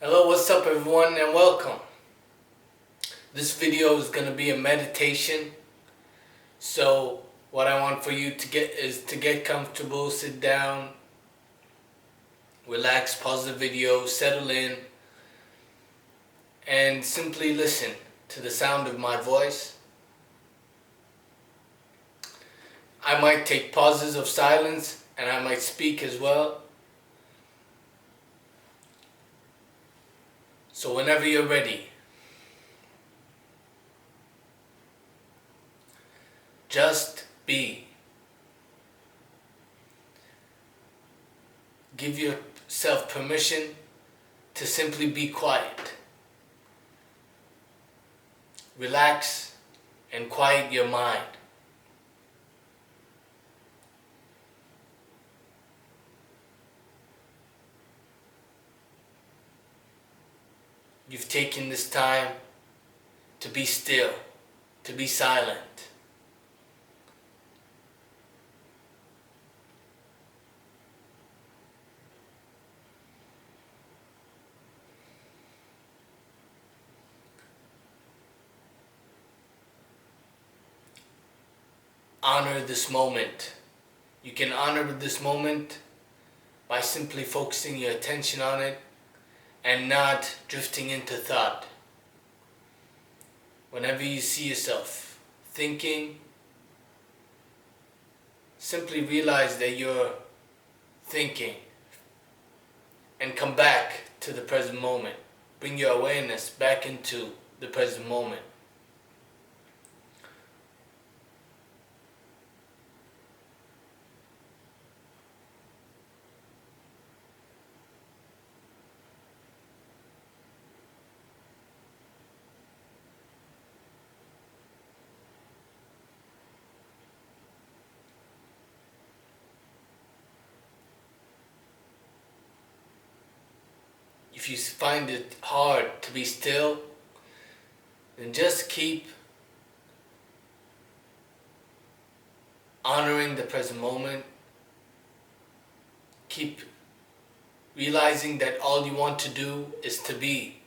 Hello, what's up everyone and welcome. This video is going to be a meditation. So what I want for you to get comfortable, sit down, relax, pause the video, settle in, and simply listen to the sound of my voice. I might take pauses of silence and I might speak as well. So whenever you're ready, just be. Give yourself permission to simply be quiet. Relax and quiet your mind. You've taken this time to be still, to be silent. Honor this moment. You can honor this moment by simply focusing your attention on it and not drifting into thought. Whenever you see yourself thinking, simply realize that you're thinking and come back to the present moment. Bring your awareness back into the present moment. If you find it hard to be still, then just keep honoring the present moment. Keep realizing that all you want to do is to be.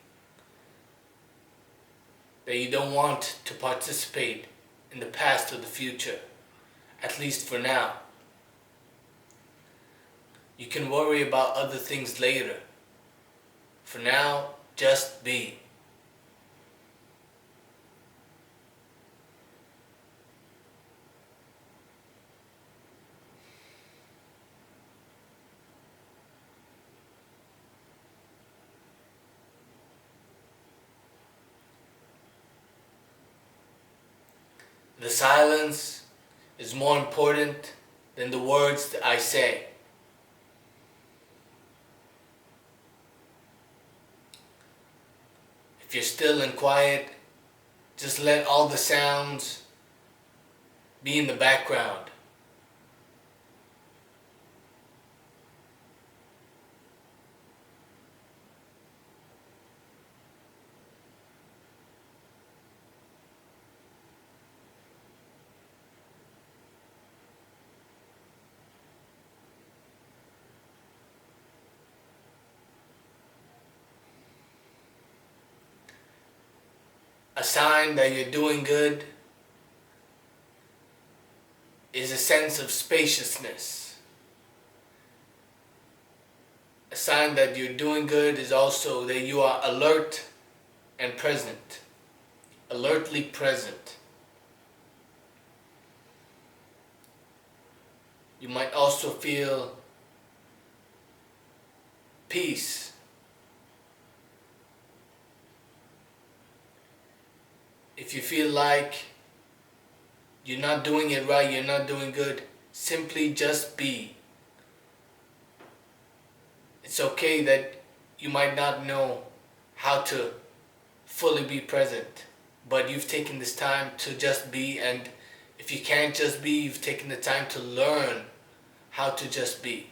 That you don't want to participate in the past or the future, at least for now. You can worry about other things later. For now, just be. The silence is more important than the words that I say. If you're still and quiet, just let all the sounds be in the background. A sign that you're doing good is a sense of spaciousness. A sign that you're doing good is also that you are alert and present. Alertly present. You might also feel peace. If you feel like you're not doing it right, you're not doing good, simply just be. It's okay that you might not know how to fully be present, but you've taken this time to just be, and if you can't just be, you've taken the time to learn how to just be.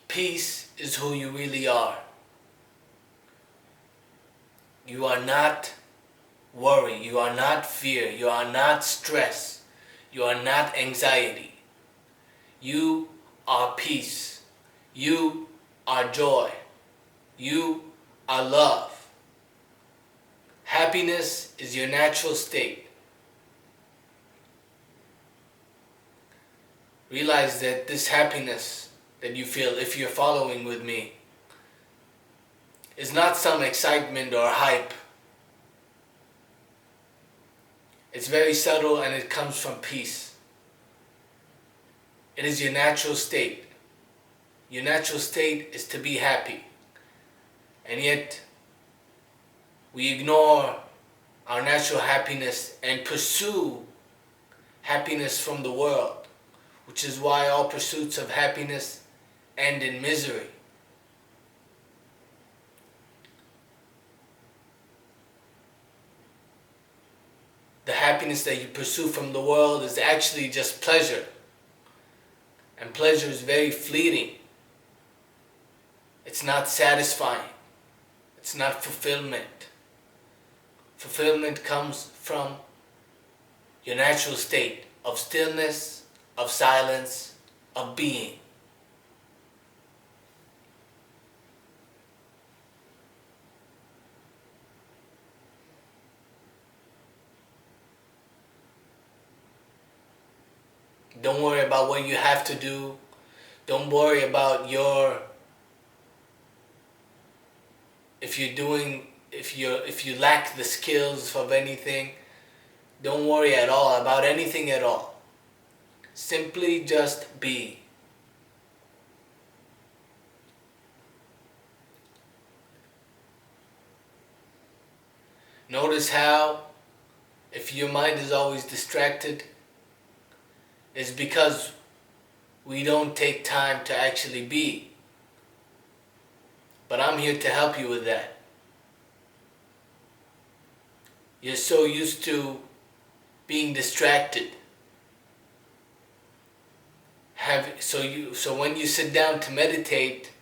Peace is who you really are. You are not worry, you are not fear, you are not stress, you are not anxiety. You are peace. You are joy. You are love. Happiness is your natural state. Realize that this happiness that you feel, if you're following with me, is not some excitement or hype. It's very subtle and it comes from peace. It is your natural state. Your natural state is to be happy. And yet, we ignore our natural happiness and pursue happiness from the world, which is why all pursuits of happiness end in misery. The happiness that you pursue from the world is actually just pleasure. And pleasure is very fleeting. It's not satisfying. It's not fulfillment. Fulfillment comes from your natural state of stillness, of silence, of being. Don't worry about what you have to do. Don't worry about if you lack the skills of anything. Don't worry at all about anything at all. Simply just be. Notice how, if your mind is always distracted, it's because we don't take time to actually be. But I'm here to help you with that. You're so used to being distracted. So when you sit down to meditate,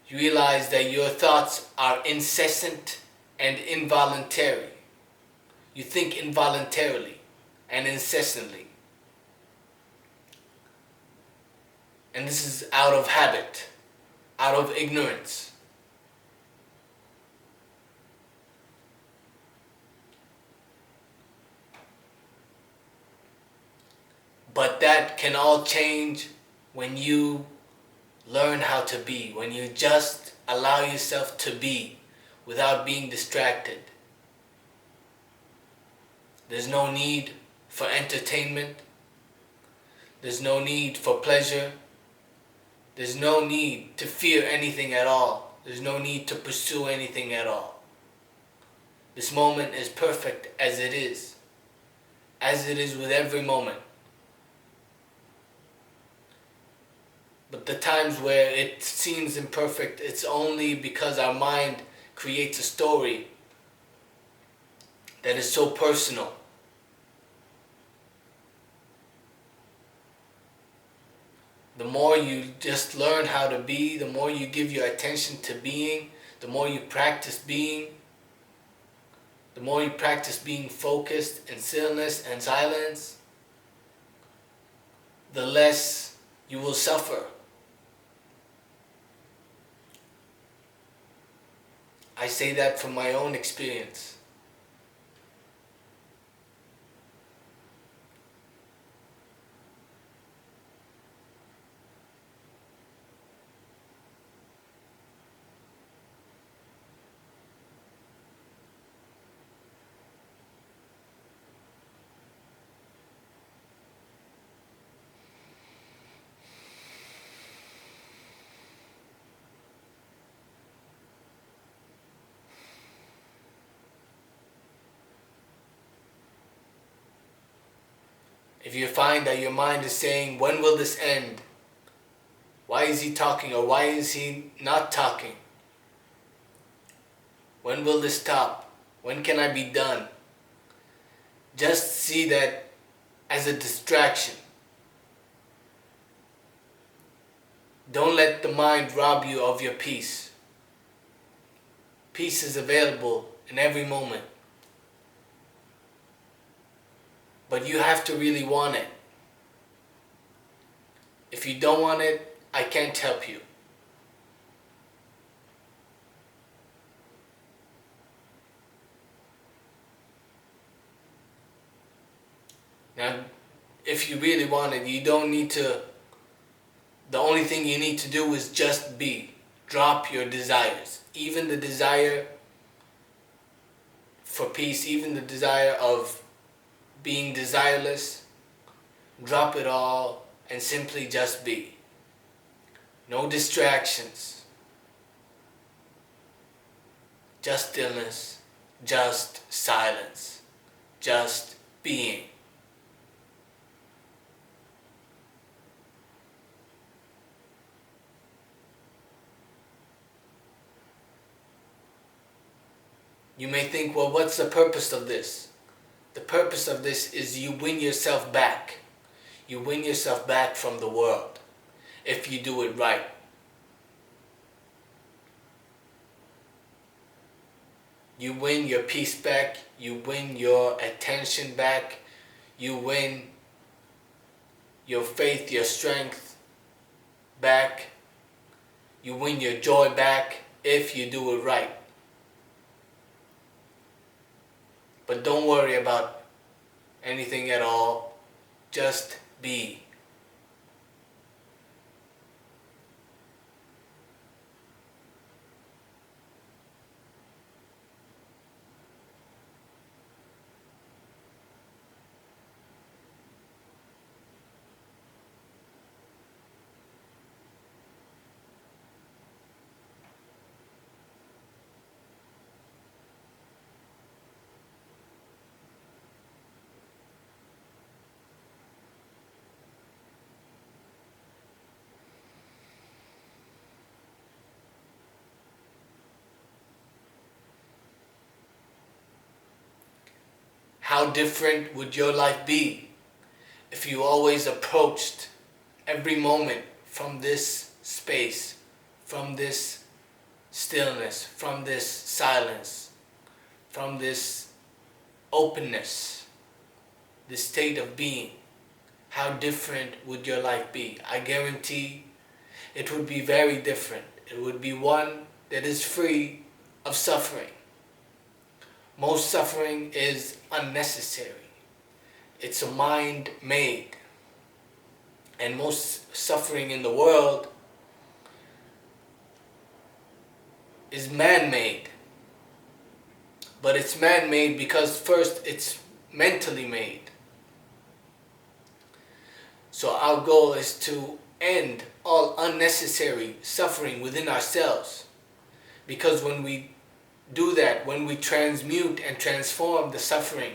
you realize that your thoughts are incessant and involuntary. You think involuntarily and incessantly. And this is out of habit, out of ignorance. But that can all change when you learn how to be, when you just allow yourself to be without being distracted. There's no need for entertainment. There's no need for pleasure. There's no need to fear anything at all. There's no need to pursue anything at all. This moment is perfect as it is with every moment. But the times where it seems imperfect, it's only because our mind creates a story that is so personal. The more you just learn how to be, the more you give your attention to being, the more you practice being, the more you practice being focused in stillness and silence, the less you will suffer. I say that from my own experience. If you find that your mind is saying, when will this end? Why is he talking, or why is he not talking? When will this stop? When can I be done? Just see that as a distraction. Don't let the mind rob you of your peace. Peace is available in every moment. But you have to really want it. If you don't want it, I can't help you. Now, if you really want it, you don't need to, the only thing you need to do is just be. Drop your desires. Even the desire for peace, even the desire of being desireless, drop it all and simply just be. No distractions. Just stillness, just silence, just being. You may think, well, what's the purpose of this? The purpose of this is you win yourself back. You win yourself back from the world if you do it right. You win your peace back, you win your attention back, you win your faith, your strength back, you win your joy back if you do it right. But don't worry about anything at all, just be. How different would your life be if you always approached every moment from this space, from this stillness, from this silence, from this openness, this state of being? How different would your life be? I guarantee it would be very different. It would be one that is free of suffering. Most suffering is unnecessary. It's a mind-made. And most suffering in the world is man-made. But it's man-made because first it's mentally made. So our goal is to end all unnecessary suffering within ourselves. Because when we do that, when we transmute and transform the suffering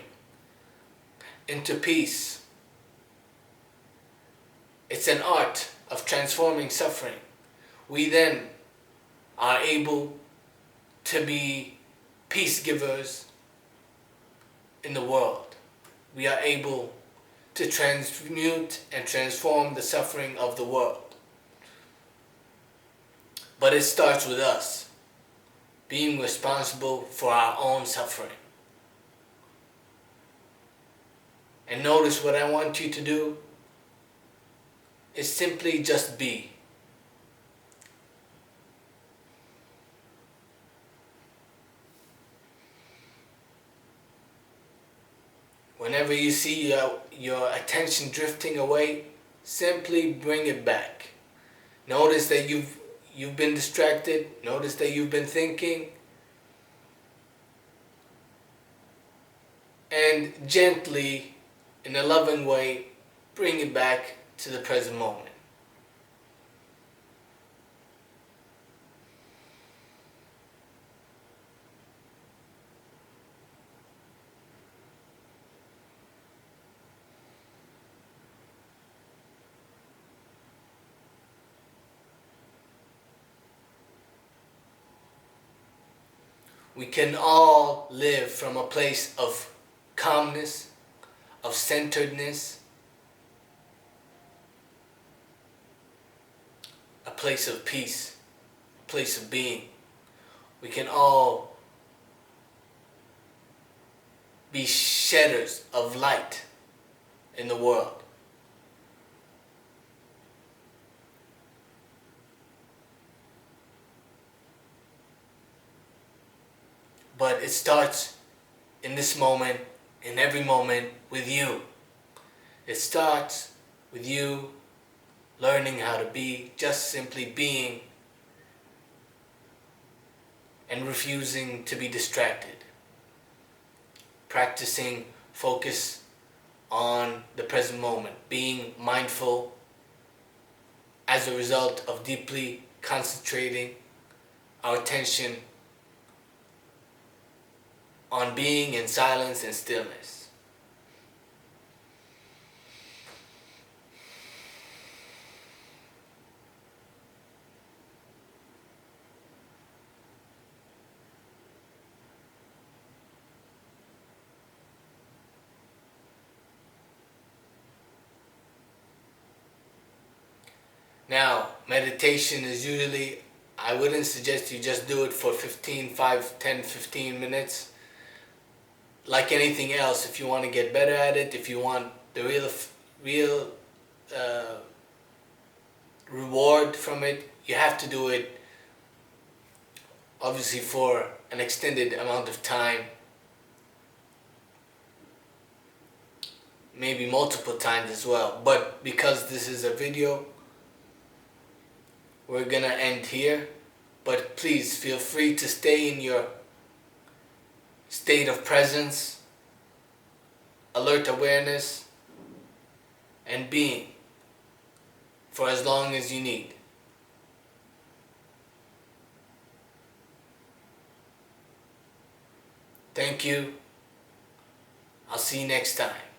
into peace, it's an art of transforming suffering. We then are able to be peace givers in the world. We are able to transmute and transform the suffering of the world. But it starts with us being responsible for our own suffering. And notice what I want you to do is simply just be. Whenever you see your attention drifting away, simply bring it back. Notice that you've been distracted. Notice that you've been thinking. And gently, in a loving way, bring it back to the present moment. We can all live from a place of calmness, of centeredness, a place of peace, a place of being. We can all be shedders of light in the world. But it starts in this moment, in every moment, with you. It starts with you learning how to be, just simply being, and refusing to be distracted. Practicing focus on the present moment, being mindful as a result of deeply concentrating our attention on being in silence and stillness. Now, meditation is usually, I wouldn't suggest you just do it for 15 minutes. Like anything else, if you want to get better at it, if you want the real reward from it, you have to do it obviously for an extended amount of time, maybe multiple times as well. But because this is a video, we're gonna end here. But please feel free to stay in your state of presence, alert awareness, and being for as long as you need. Thank you. I'll see you next time.